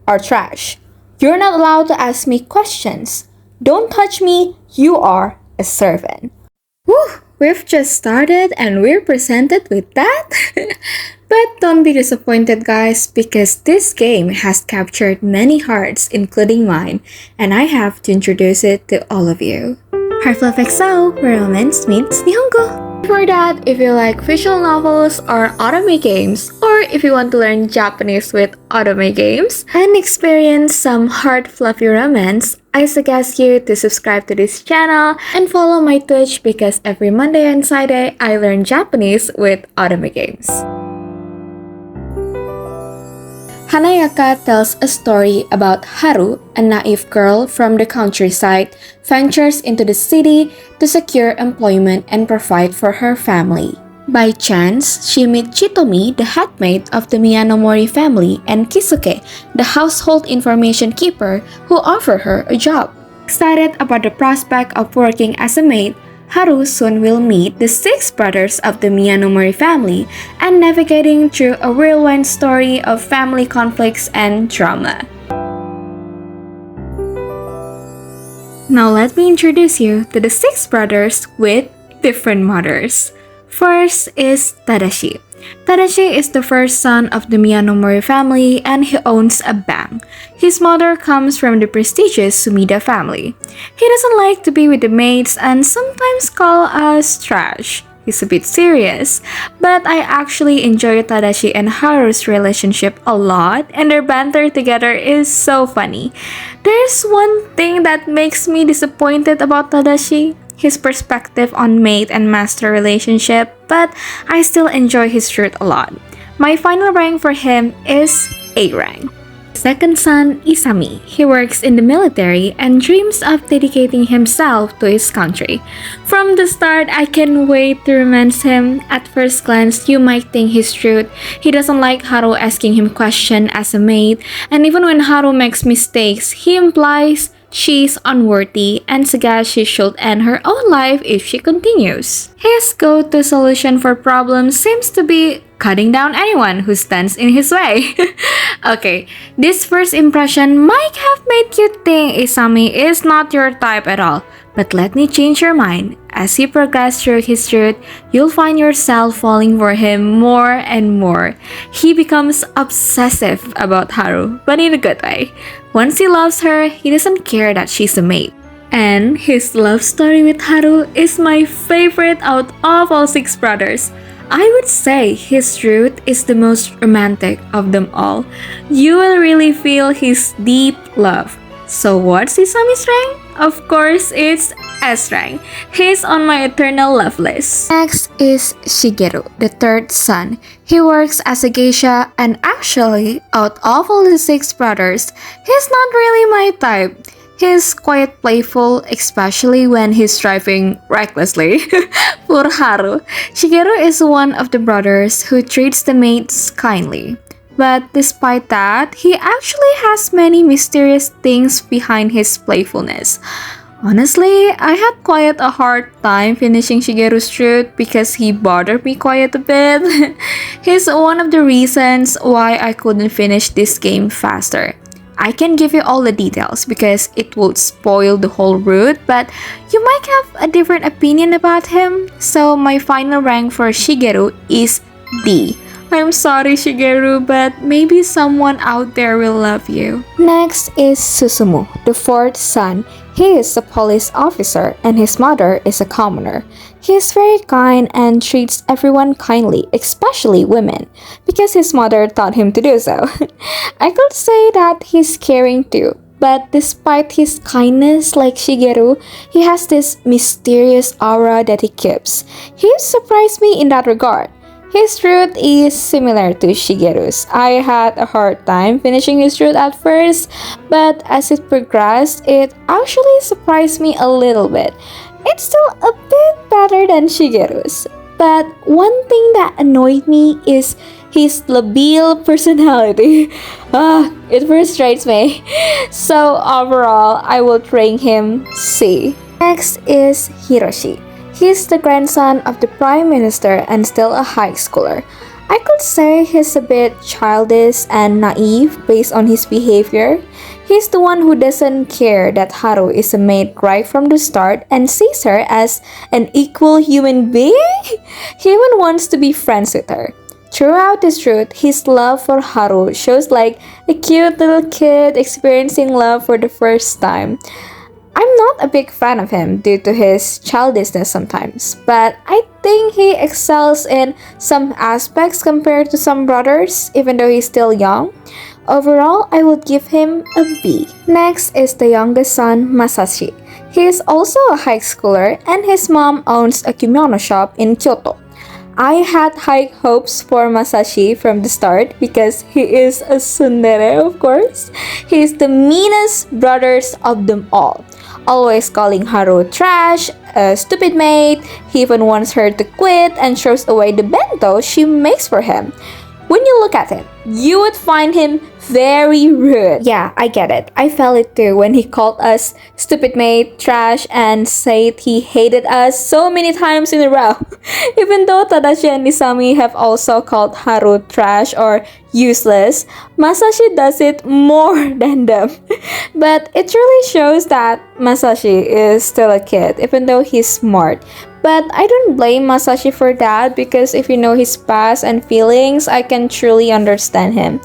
are trash. You're not allowed to ask me questions. Don't touch me, you are a servant. Whew, we've just started and we're presented with that? But don't be disappointed, guys, because this game has captured many hearts, including mine, and I have to introduce it to all of you. Heart Love XO, where romance meets Nihongo. For that, if you like visual novels or otome games, or if you want to learn Japanese with otome games and experience some heart-fluffy romance, I suggest you to subscribe to this channel and follow my Twitch because every Monday and Friday I learn Japanese with otome games. Hanayaka tells a story about Haru, a naive girl from the countryside, ventures into the city to secure employment and provide for her family. By chance, she meets Chitomi, the headmaid of the Miyanomori family, and Kisuke, the household information keeper, who offer her a job. Excited about the prospect of working as a maid, Haru soon will meet the 6 brothers of the Miyanomori family and navigating through a whirlwind story of family conflicts and drama. Now let me introduce you to the 6 brothers with different mothers. First is Tadashi. Tadashi is the first son of the Miyanomori family and he owns a bank. His mother comes from the prestigious Sumida family. He doesn't like to be with the maids and sometimes call us trash. He's a bit serious, but I actually enjoy Tadashi and Haru's relationship a lot and their banter together is so funny. There's one thing that makes me disappointed about Tadashi. His perspective on maid and master relationship, but I still enjoy his truth a lot. My final rank for him is A rank. Second son, Isami. He works in the military and dreams of dedicating himself to his country. From the start, I can't wait to romance him. At first glance, you might think he's rude. He doesn't like Haru asking him questions as a maid, and even when Haru makes mistakes, he implies she's unworthy and suggests she should end her own life if she continues. His go-to solution for problems seems to be cutting down anyone who stands in his way. Okay, this first impression might have made you think Isami is not your type at all, but let me change your mind. As you progress through his route, you'll find yourself falling for him more and more. He becomes obsessive about Haru, but in a good way. Once he loves her, he doesn't care that she's a maid. And his love story with Haru is my favorite out of all 6 brothers. I would say his route is the most romantic of them all. You will really feel his deep love. So what's Isami's rank? Of course, it's S rank. He's on my eternal love list. Next is Shigeru, the 3rd son. He works as a geisha and actually, out of all the 6 brothers, he's not really my type. He's quite playful, especially when he's driving recklessly. Poor Haru. Shigeru is one of the brothers who treats the maids kindly. But despite that, he actually has many mysterious things behind his playfulness. Honestly, I had quite a hard time finishing Shigeru's truth because he bothered me quite a bit. He's one of the reasons why I couldn't finish this game faster. I can give you all the details because it would spoil the whole route, but you might have a different opinion about him. So my final rank for Shigeru is D. I'm sorry, Shigeru, but maybe someone out there will love you. Next is Susumu, the 4th son. He is a police officer and his mother is a commoner. He is very kind and treats everyone kindly, especially women, because his mother taught him to do so. I could say that he's caring too, but despite his kindness like Shigeru, he has this mysterious aura that he keeps. He surprised me in that regard. His route is similar to Shigeru's. I had a hard time finishing his route at first, but as it progressed, it actually surprised me a little bit. It's still a bit better than Shigeru's. But one thing that annoyed me is his labile personality. It frustrates me. So overall, I would rank him C. Next is Hiroshi. He's the grandson of the Prime Minister and still a high schooler. I could say he's a bit childish and naive based on his behavior. He's the one who doesn't care that Haru is a maid right from the start and sees her as an equal human being. He even wants to be friends with her. Throughout this route, his love for Haru shows like a cute little kid experiencing love for the first time. I'm not a big fan of him due to his childishness sometimes, but I think he excels in some aspects compared to some brothers, even though he's still young. Overall, I would give him a B. Next is the youngest son, Masashi. He is also a high schooler and his mom owns a kimono shop in Kyoto. I had high hopes for Masashi from the start because he is a tsundere, of course. He is the meanest brothers of them all. Always calling Haru trash, a stupid maid. He even wants her to quit and throws away the bento she makes for him. When you look at him, you would find him very rude. Yeah, I get it. I felt it too when he called us stupid maid, trash, and said he hated us so many times in a row. Even though Tadashi and Nisami have also called Haru trash or useless, Masashi does it more than them. But it really shows that Masashi is still a kid, even though he's smart. But I don't blame Masashi for that because if you know his past and feelings, I can truly understand him.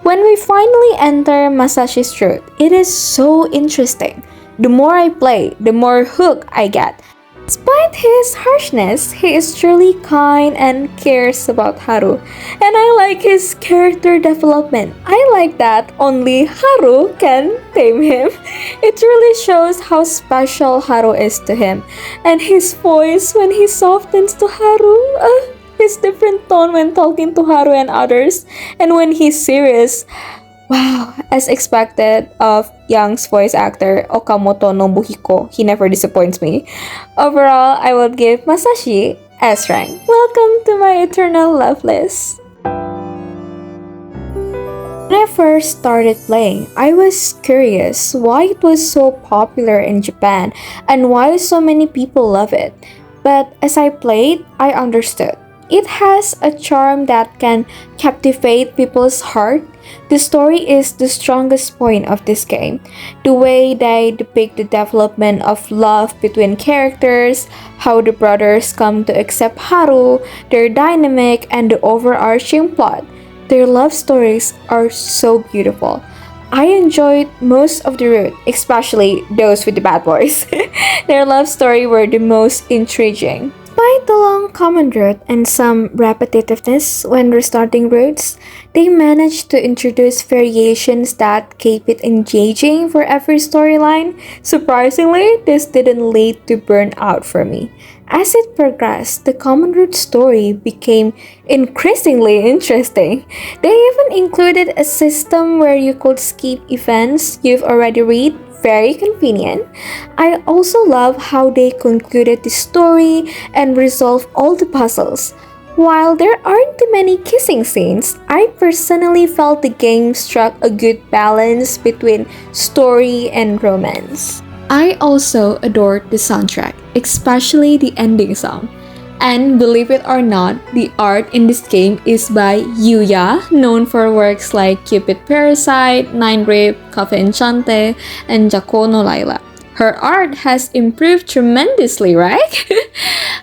When we finally enter Masashi's truth, it is so interesting. The more I play, the more hooked I get. Despite his harshness, he is truly kind and cares about Haru. And I like his character development. I like that only Haru can tame him. It really shows how special Haru is to him. And his voice when he softens to Haru, his different tone when talking to Haru and others. And when he's serious, wow, as expected of Young's voice actor Okamoto Nobuhiko, he never disappoints me. Overall, I would give Masashi S rank. Welcome to my eternal love list. When I first started playing, I was curious why it was so popular in Japan and why so many people love it. But as I played, I understood. It has a charm that can captivate people's heart. The story is the strongest point of this game. The way they depict the development of love between characters, how the brothers come to accept Haru, their dynamic, and the overarching plot. Their love stories are so beautiful. I enjoyed most of the route, especially those with the bad boys. Their love story were the most intriguing. Despite the long common route and some repetitiveness when restarting routes, they managed to introduce variations that keep it engaging for every storyline. Surprisingly, this didn't lead to burnout for me. As it progressed, the common route story became increasingly interesting. They even included a system where you could skip events you've already read. Very convenient. I also love how they concluded the story and resolved all the puzzles. While there aren't too many kissing scenes, I personally felt the game struck a good balance between story and romance. I also adored the soundtrack, especially the ending song. And believe it or not, the art in this game is by Yuya, known for works like Cupid Parasite, Nine Rip, Cafe Enchante, and Jako no Laila. Her art has improved tremendously, right?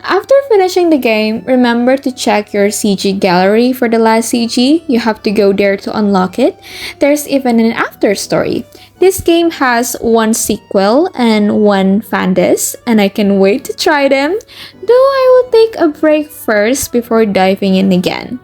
After finishing the game, remember to check your CG gallery for the last CG. You have to go there to unlock it. There's even an after story. This game has one sequel and one fan disc, and I can wait to try them, though I will take a break first before diving in again.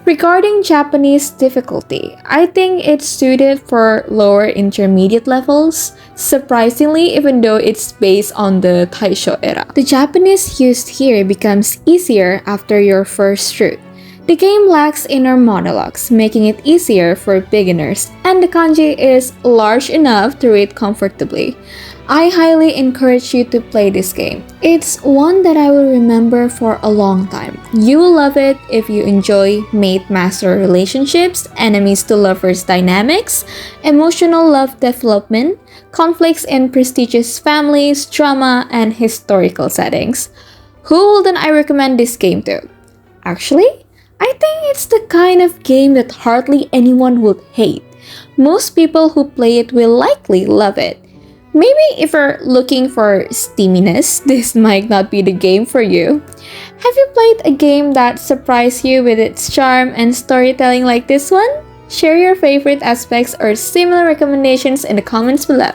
Regarding Japanese difficulty, I think it's suited for lower intermediate levels, surprisingly even though it's based on the Taisho era. The Japanese used here becomes easier after your first route. The game lacks inner monologues, making it easier for beginners, and the kanji is large enough to read comfortably. I highly encourage you to play this game. It's one that I will remember for a long time. You will love it if you enjoy Maid-Master relationships, enemies to lovers dynamics, emotional love development, conflicts in prestigious families, drama, and historical settings. Who wouldn't I recommend this game to? Actually, I think it's the kind of game that hardly anyone would hate. Most people who play it will likely love it. Maybe if you're looking for steaminess, this might not be the game for you. Have you played a game that surprised you with its charm and storytelling like this one? Share your favorite aspects or similar recommendations in the comments below.